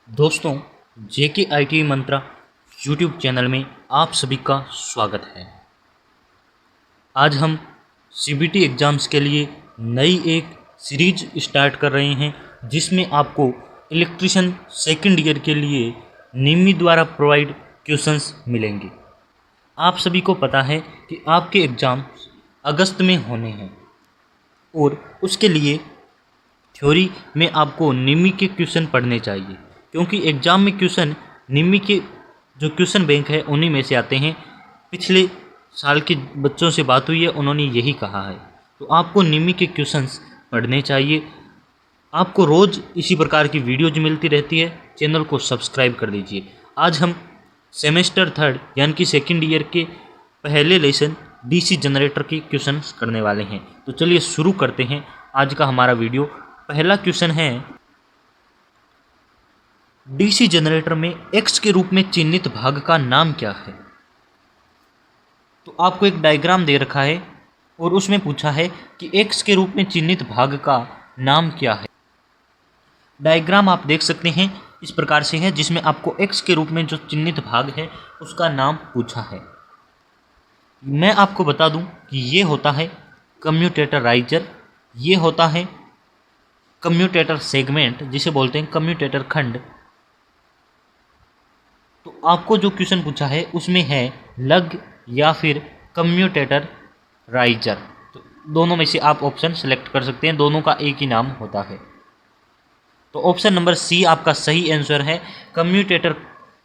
दोस्तों, जेके IT Mantra YouTube channel में आप सभी का स्वागत है। आज हम सीबीटी एग्ज़ाम्स के लिए नई एक सीरीज स्टार्ट कर रहे हैं, जिसमें आपको इलेक्ट्रिशियन सेकंड ईयर के लिए निमी द्वारा प्रोवाइड क्वेश्चंस मिलेंगे। आप सभी को पता है कि आपके एग्ज़ाम अगस्त में होने हैं और उसके लिए थ्योरी में आपको निमी के क्वेश्चन पढ़ने चाहिए, क्योंकि एग्ज़ाम में क्वेश्चन निमी के जो क्वेश्चन बैंक है उन्हीं में से आते हैं। पिछले साल के बच्चों से बात हुई है, उन्होंने यही कहा है। तो आपको निमी के क्वेश्चंस पढ़ने चाहिए। आपको रोज़ इसी प्रकार की वीडियोज मिलती रहती है, चैनल को सब्सक्राइब कर दीजिए। आज हम सेमेस्टर थर्ड यानी कि सेकेंड ईयर के पहले लेसन डीसी जनरेटर के क्वेश्चंस करने वाले हैं। तो चलिए शुरू करते हैं आज का हमारा वीडियो। पहला क्वेश्चन है, डीसी जनरेटर में एक्स के रूप में चिन्हित भाग का नाम क्या है। तो आपको एक डायग्राम दे रखा है और उसमें पूछा है कि एक्स के रूप में चिन्हित भाग का नाम क्या है। डायग्राम आप देख सकते हैं इस प्रकार से है, जिसमें आपको एक्स के रूप में जो चिन्हित भाग है उसका नाम पूछा है। मैं आपको बता दूं कि ये होता है कम्यूटेटराइजर, ये होता है कम्यूटेटर सेगमेंट जिसे बोलते हैं कम्यूटेटर खंड। तो आपको जो क्वेश्चन पूछा है उसमें है लग या फिर कम्यूटेटर राइजर। तो दोनों में से आप ऑप्शन सेलेक्ट कर सकते हैं, दोनों का एक ही नाम होता है। तो ऑप्शन नंबर सी आपका सही आंसर है। कम्यूटेटर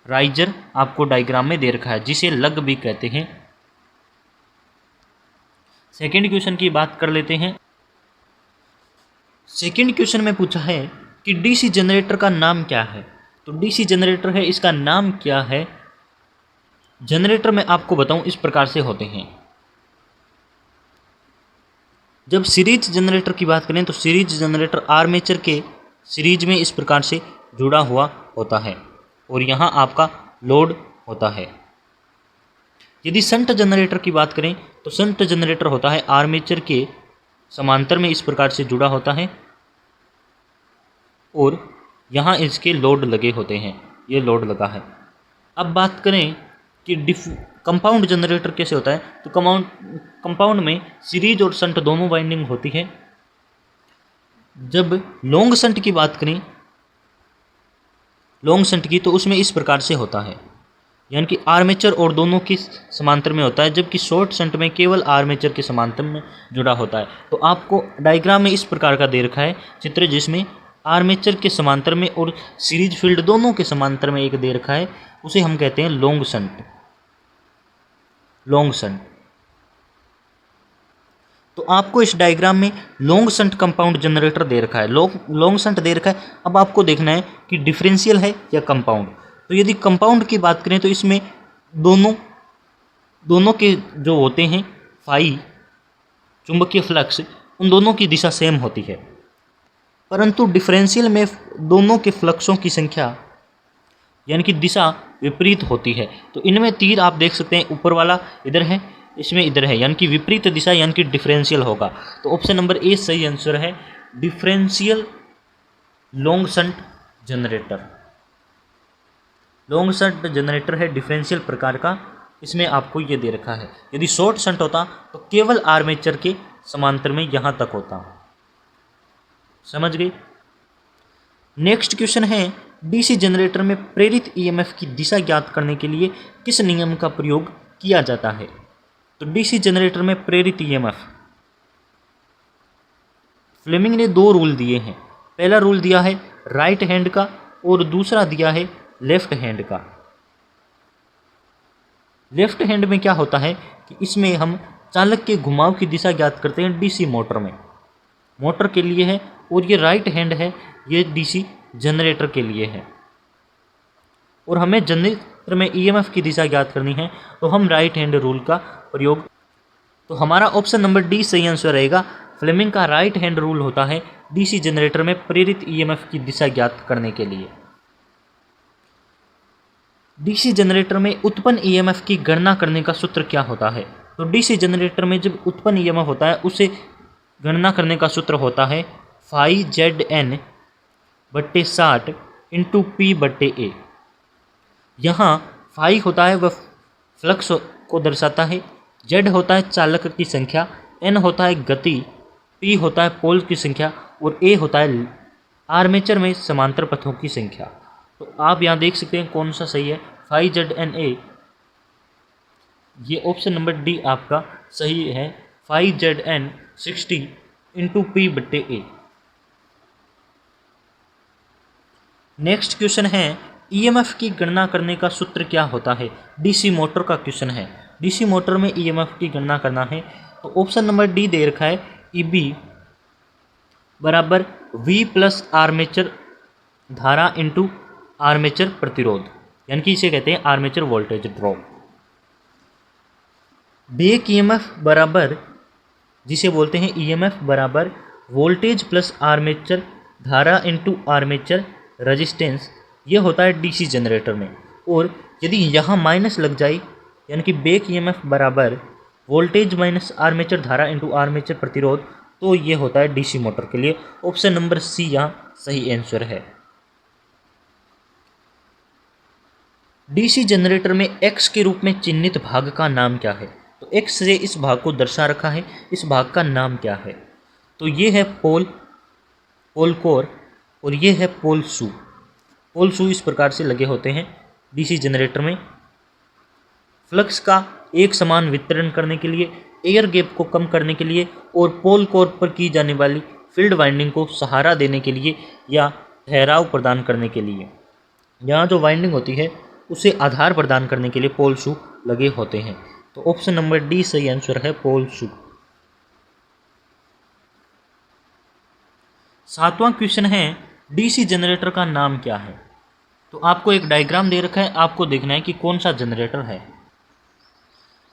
राइजर आपको डायग्राम में दे रखा है, जिसे लग भी कहते हैं। सेकेंड क्वेश्चन की बात कर लेते हैं। सेकेंड क्वेश्चन में पूछा है कि डीसी जनरेटर का नाम क्या है। तो डीसी जनरेटर है, इसका नाम क्या है। जनरेटर मैं आपको बताऊं इस प्रकार से होते हैं। जब सीरीज जनरेटर की बात करें तो सीरीज जनरेटर आर्मेचर के सीरीज में इस प्रकार से जुड़ा हुआ होता है और यहाँ आपका लोड होता है। यदि शंट जनरेटर की बात करें तो शंट जनरेटर होता है आर्मेचर के समांतर में इस प्रकार से जुड़ा होता है और यहाँ इसके लोड लगे होते हैं, ये लोड लगा है। अब बात करें कि कंपाउंड जनरेटर कैसे होता है। तो कंपाउंड में सीरीज और शंट दोनों वाइंडिंग होती है। जब लॉन्ग शंट की बात करें, लॉन्ग शंट की, तो उसमें इस प्रकार से होता है, यानी कि आर्मेचर और दोनों की समांतर में होता है, जबकि शॉर्ट शंट में केवल आर्मेचर के समांतर में जुड़ा होता है। तो आपको डायग्राम में इस प्रकार का दे रखा है चित्र, जिसमें आर्मेचर के समांतर में और सीरीज फील्ड दोनों के समांतर में एक दे रखा है, उसे हम कहते हैं लॉन्ग शंट। Long shunt. तो आपको इस डायग्राम में लॉन्ग शंट कंपाउंड जनरेटर दे रखा है, लॉन्ग शंट दे रखा है। अब आपको देखना है कि डिफरेंशियल है या कंपाउंड। तो यदि कंपाउंड की बात करें तो इसमें दोनों के जो होते हैं फाई चुंबकीय फ्लक्स, उन दोनों की दिशा सेम होती है, परंतु डिफरेंशियल में दोनों के फ्लक्सों की संख्या यानी कि दिशा विपरीत होती है। तो इनमें तीर आप देख सकते हैं, ऊपर वाला इधर है, इसमें इधर है, यानी कि विपरीत दिशा यानी कि डिफरेंशियल होगा। तो ऑप्शन नंबर ए सही आंसर है, differential long shunt generator. Long shunt generator है डिफरेंशियल प्रकार का, इसमें आपको ये दे रखा है। यदि शॉर्ट शंट होता तो केवल आर्मेचर के समांतर में यहाँ तक होता। समझ गए। नेक्स्ट क्वेश्चन है, डीसी जनरेटर में प्रेरित ईएमएफ की दिशा ज्ञात करने के लिए किस नियम का प्रयोग किया जाता है। तो डीसी जनरेटर में प्रेरित ईएमएफ, फ्लेमिंग ने दो रूल दिए हैं। पहला रूल दिया है राइट हैंड का और दूसरा दिया है लेफ्ट हैंड का। लेफ्ट हैंड में क्या होता है कि इसमें हम चालक के घुमाव की दिशा ज्ञात करते हैं डीसी मोटर में, मोटर के लिए है, और ये राइट हैंड है, ये डीसी जनरेटर के लिए है। और हमें जनरेटर में ईएमएफ की दिशा ज्ञात करनी है तो हम राइट हैंड रूल का प्रयोग। तो हमारा ऑप्शन नंबर डी सही आंसर रहेगा। फ्लेमिंग का राइट हैंड रूल होता है डीसी जनरेटर में प्रेरित ईएमएफ की दिशा ज्ञात करने के लिए। डीसी जनरेटर में उत्पन्न ईएमएफ की गणना करने का सूत्र क्या होता है। तो डीसी जनरेटर में जब उत्पन्न ईएमएफ होता है उसे गणना करने का सूत्र होता है फाई जेड एन बट्टे 60 इंटू पी बटे ए। यहाँ फाई होता है वह फ्लक्स को दर्शाता है, जेड होता है चालक की संख्या, एन होता है गति, पी होता है पोल की संख्या और ए होता है आर्मेचर में समांतर पथों की संख्या। तो आप यहाँ देख सकते हैं कौन सा सही है, फाई जेड एन ए। ये ऑप्शन नंबर डी आपका सही है, phi Z N 60 into P बटे ए। नेक्स्ट क्वेश्चन है ईएमएफ की गणना करने का सूत्र क्या होता है। डीसी मोटर का क्वेश्चन है, डीसी मोटर में ईएमएफ की गणना करना है तो ऑप्शन नंबर डी दे रखा है, ईबी बराबर वी प्लस आर्मेचर धारा इंटू आर्मेचर प्रतिरोध, यानी कि इसे कहते हैं armature voltage drop. Back EMF बराबर, जिसे बोलते हैं ईएमएफ बराबर वोल्टेज प्लस आर्मेचर धारा इंटू आर्मेचर रेजिस्टेंस, ये होता है डीसी जनरेटर में। और यदि यहाँ माइनस लग जाए, यानी कि बेक ईएमएफ बराबर वोल्टेज माइनस आर्मेचर धारा इंटू आर्मेचर प्रतिरोध, तो ये होता है डीसी मोटर के लिए। ऑप्शन नंबर सी यहाँ सही आंसर है। डीसी जनरेटर में एक्स के रूप में चिन्हित भाग का नाम क्या है। तो एक्स से इस भाग को दर्शा रखा है, इस भाग का नाम क्या है। तो ये है पोल, पोल कोर, और ये है पोल शू। पोल शू इस प्रकार से लगे होते हैं डीसी जनरेटर में। फ्लक्स का एक समान वितरण करने के लिए, एयर गैप को कम करने के लिए और पोल कोर पर की जाने वाली फील्ड वाइंडिंग को सहारा देने के लिए या ठहराव प्रदान करने के लिए, यहाँ जो वाइंडिंग होती है उसे आधार प्रदान करने के लिए पोल शू लगे होते हैं। तो ऑप्शन नंबर डी सही आंसर है, पोल शू। 7वां क्वेश्चन है डीसी जनरेटर का नाम क्या है। तो आपको एक डायग्राम दे रखा है, आपको देखना है कि कौन सा जनरेटर है,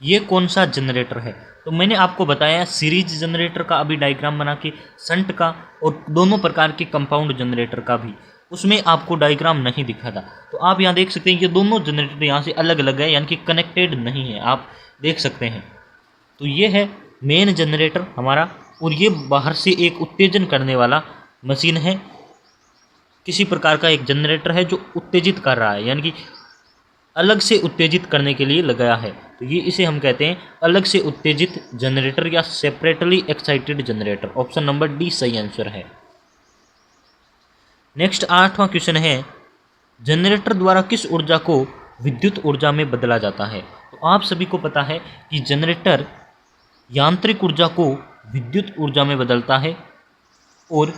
ये कौन सा जनरेटर है। तो मैंने आपको बताया सीरीज जनरेटर का अभी डायग्राम बना के, शंट का और दोनों प्रकार के कंपाउंड जनरेटर का भी, उसमें आपको डायग्राम नहीं दिखा था। तो आप यहाँ देख सकते हैं ये दोनों जनरेटर यहाँ से अलग अलग है, यानी कि कनेक्टेड नहीं है, आप देख सकते हैं। तो ये है मेन जनरेटर हमारा, और ये बाहर से एक उत्तेजन करने वाला मशीन है, किसी प्रकार का एक जनरेटर है जो उत्तेजित कर रहा है, यानी कि अलग से उत्तेजित करने के लिए लगाया है। तो ये इसे हम कहते हैं अलग से उत्तेजित जनरेटर या separately excited generator. Option number D सही आंसर है। नेक्स्ट 8वां क्वेश्चन है जनरेटर द्वारा किस ऊर्जा को विद्युत ऊर्जा में बदला जाता है। तो आप सभी को पता है कि जनरेटर यांत्रिक ऊर्जा को विद्युत ऊर्जा में बदलता है, और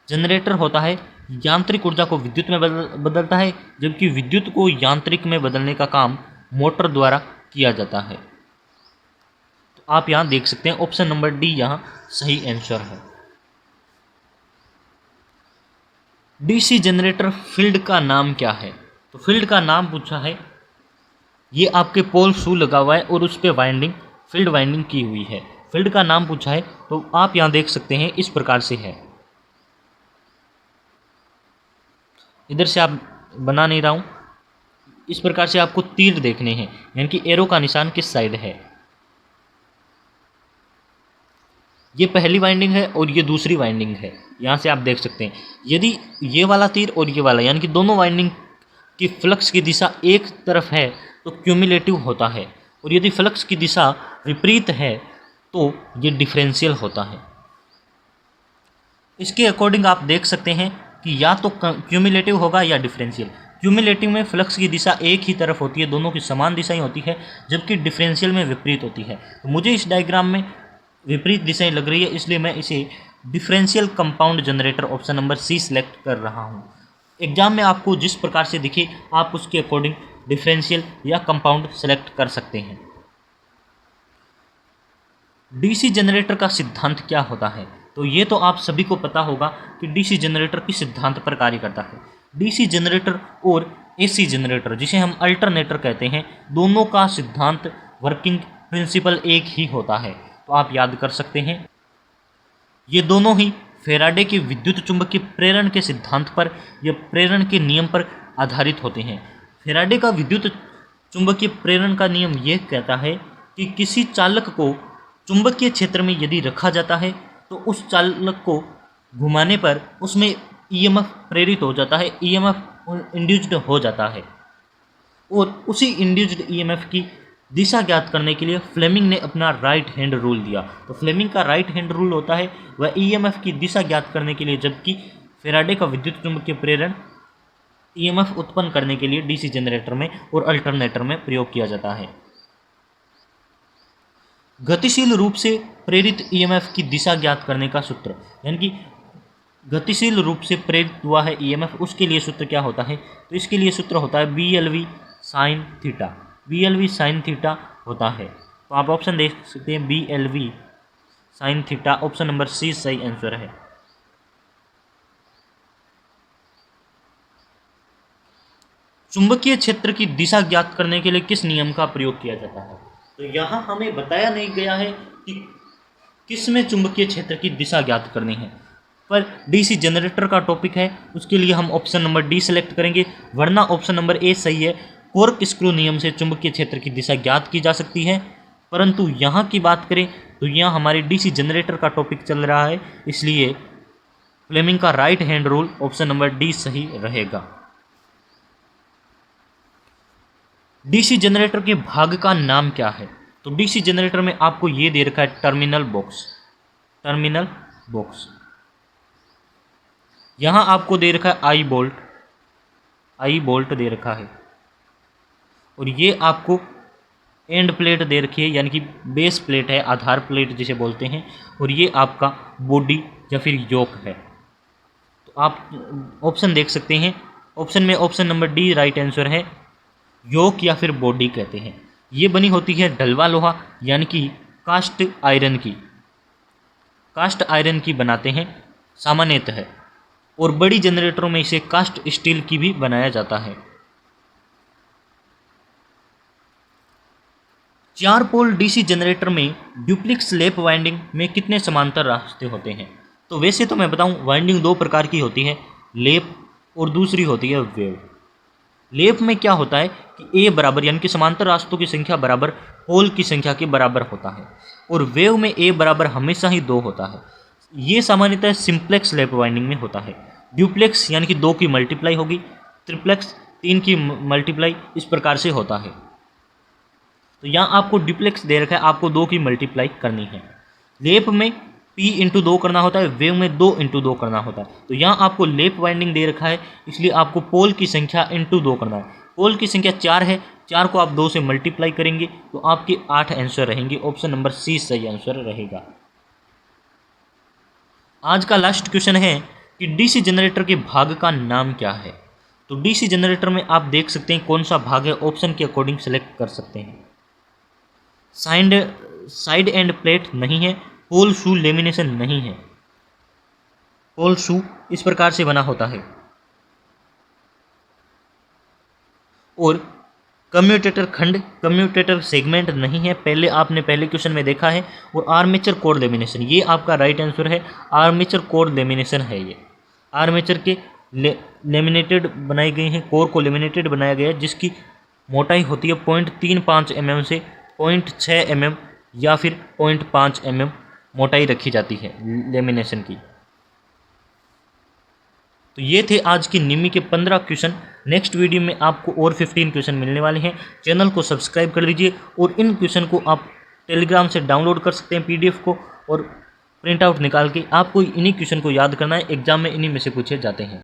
जनरेटर होता है यांत्रिक ऊर्जा को विद्युत में बदलता है, जबकि विद्युत को यांत्रिक में बदलने का काम मोटर द्वारा किया जाता है। तो आप यहाँ देख सकते हैं ऑप्शन नंबर डी यहाँ सही आंसर है। डीसी जनरेटर फील्ड का नाम क्या है। तो फील्ड का नाम पूछा है, ये आपके पोल शू लगा हुआ है और उस पर वाइंडिंग, फील्ड वाइंडिंग की हुई है। फील्ड का नाम पूछा है, तो आप यहाँ देख सकते हैं इस प्रकार से है। इधर से आप बना नहीं रहा हूँ, इस प्रकार से आपको तीर देखने हैं, यानी कि एरो का निशान किस साइड है। ये पहली वाइंडिंग है और ये दूसरी वाइंडिंग है, यहाँ से आप देख सकते हैं। यदि ये वाला तीर और ये वाला, यानी कि दोनों वाइंडिंग की फ्लक्स की दिशा एक तरफ है तो क्यूमुलेटिव होता है, और यदि फ्लक्स की दिशा विपरीत है तो ये डिफरेंशियल होता है। इसके अकॉर्डिंग आप देख सकते हैं कि या तो क्यूमुलेटिव होगा या डिफरेंशियल। क्यूमुलेटिव में फ्लक्स की दिशा एक ही तरफ होती है, दोनों की समान दिशाएं होती है, जबकि डिफरेंशियल में विपरीत होती है। तो मुझे इस डायग्राम में विपरीत दिशाएं लग रही है, इसलिए मैं इसे differential compound generator option number C select कर रहा हूँ। एग्जाम में आपको जिस प्रकार से दिखे आप उसके अकॉर्डिंग डिफरेंशियल या कंपाउंड सेलेक्ट कर सकते हैं। डीसी जनरेटर का सिद्धांत क्या होता है। तो ये तो आप सभी को पता होगा कि डीसी जनरेटर किस सिद्धांत पर कार्य करता है। डीसी जनरेटर और एसी जनरेटर, जिसे हम अल्टरनेटर कहते हैं, दोनों का सिद्धांत, वर्किंग प्रिंसिपल एक ही होता है। तो आप याद कर सकते हैं, ये दोनों ही फैराडे के विद्युत चुंबकीय प्रेरण के सिद्धांत पर या प्रेरण के नियम पर आधारित होते हैं। फैराडे का विद्युत चुंबकीय प्रेरण का नियम यह कहता है कि किसी चालक को चुंबकीय क्षेत्र में यदि रखा जाता है तो उस चालक को घुमाने पर उसमें ईएमएफ प्रेरित हो जाता है, ईएमएफ इंड्यूस्ड हो जाता है। और उसी इंड्यूस्ड ईएमएफ की दिशा ज्ञात करने के लिए फ्लेमिंग ने अपना राइट हैंड रूल दिया। तो फ्लेमिंग का राइट हैंड रूल होता है वह ईएमएफ की दिशा ज्ञात करने के लिए, जबकि फैराडे का विद्युत चुम्बकीय प्रेरण ईएमएफ उत्पन्न करने के लिए डीसी जनरेटर में और अल्टरनेटर में प्रयोग किया जाता है। गतिशील रूप से प्रेरित ईएमएफ की दिशा ज्ञात करने का सूत्र, यानी कि गतिशील रूप से प्रेरित हुआ है ईएमएफ, उसके लिए सूत्र क्या होता है? तो इसके लिए सूत्र होता है BLV sine theta. BLV sine theta होता है। तो आप ऑप्शन देख सकते हैं BLV sine theta, option number C सही आंसर है। चुंबकीय क्षेत्र की दिशा ज्ञात करने के लिए किस नियम का प्रयोग किया जाता है? तो यहाँ हमें बताया नहीं गया है कि किस में चुंबकीय क्षेत्र की दिशा ज्ञात करनी है, पर डीसी जनरेटर का टॉपिक है, उसके लिए हम ऑप्शन नंबर डी सेलेक्ट करेंगे, वरना ऑप्शन नंबर ए सही है। कोर्क स्क्रू नियम से चुंबकीय क्षेत्र की दिशा ज्ञात की जा सकती है, परंतु यहाँ की बात करें तो यहाँ हमारे डीसी जनरेटर का टॉपिक चल रहा है, इसलिए फ्लेमिंग का right hand rule option number D सही रहेगा। डीसी जनरेटर के भाग का नाम क्या है? तो डीसी जनरेटर में आपको ये दे रखा है टर्मिनल बॉक्स। टर्मिनल बॉक्स यहाँ आपको दे रखा है आई बोल्ट दे रखा है, और ये आपको एंड प्लेट दे रखी है, यानी कि बेस प्लेट है, आधार प्लेट जिसे बोलते हैं, और ये आपका बॉडी या फिर योक है। तो आप ऑप्शन देख सकते हैं, ऑप्शन में option number D right answer है, योक या फिर बॉडी कहते हैं। ये बनी होती है ढलवा लोहा यानी कि कास्ट आयरन की बनाते हैं सामान्यतः, और बड़ी जनरेटरों में इसे कास्ट स्टील की भी बनाया जाता है। 4 पोल डीसी जनरेटर में ड्यूप्लेक्स लैप वाइंडिंग में कितने समांतर रास्ते होते हैं? तो वैसे तो मैं बताऊं, वाइंडिंग 2 प्रकार की होती है, लेप और दूसरी होती है वेव। लेप में क्या होता है कि ए बराबर यानी कि समांतर रास्तों की संख्या बराबर पोल की संख्या के बराबर होता है, और वेव में ए बराबर हमेशा ही 2 होता है। ये सामान्यतः सिंप्लेक्स लैप वाइंडिंग में होता है। ड्यूप्लेक्स यानी कि 2 की मल्टीप्लाई होगी, ट्रिप्लेक्स 3 की मल्टीप्लाई, इस प्रकार से होता है। तो यहाँ आपको ड्यूप्लेक्स दे रखा है, आपको 2 की मल्टीप्लाई करनी है। लेप में P इंटू 2 करना होता है, वेव में 2 इंटू 2 करना होता है। तो यहाँ आपको लेप वाइंडिंग दे रखा है, इसलिए आपको पोल की संख्या इंटू 2 करना है। पोल की संख्या 4 है, 4 को आप 2 से मल्टीप्लाई करेंगे तो आपके 8 आंसर रहेंगे, ऑप्शन नंबर सी सही आंसर रहेगा। आज का लास्ट क्वेश्चन है कि डीसी जनरेटर के भाग का नाम क्या है? तो डीसी जनरेटर में आप देख सकते हैं कौन सा भाग है, ऑप्शन के अकॉर्डिंग सेलेक्ट कर सकते हैं। साइड एंड प्लेट नहीं है, पोल शू लेमिनेशन नहीं है। पोल शू इस प्रकार से बना होता है, और कम्यूटेटर खंड, कम्यूटेटर सेगमेंट नहीं है, पहले आपने पहले क्वेश्चन में देखा है। और आर्मेचर कोर लेमिनेशन, ये आपका राइट आंसर है, आर्मेचर कोर लेमिनेशन है। ये आर्मेचर के लेमिनेटेड बनाई गई हैं, कोर को लेमिनेटेड बनाया गया है, जिसकी मोटाई होती है 0.35 mm से 0.6 mm या फिर 0.5 mm मोटाई रखी जाती है लेमिनेशन की। तो ये थे आज की निमी के 15 क्वेश्चन। नेक्स्ट वीडियो में आपको और 15 क्वेश्चन मिलने वाले हैं। चैनल को सब्सक्राइब कर लीजिए, और इन क्वेश्चन को आप टेलीग्राम से डाउनलोड कर सकते हैं PDF को, और प्रिंट आउट निकाल के आपको इन्हीं क्वेश्चन को याद करना है, एग्जाम में इन्हीं में से पूछे जाते हैं।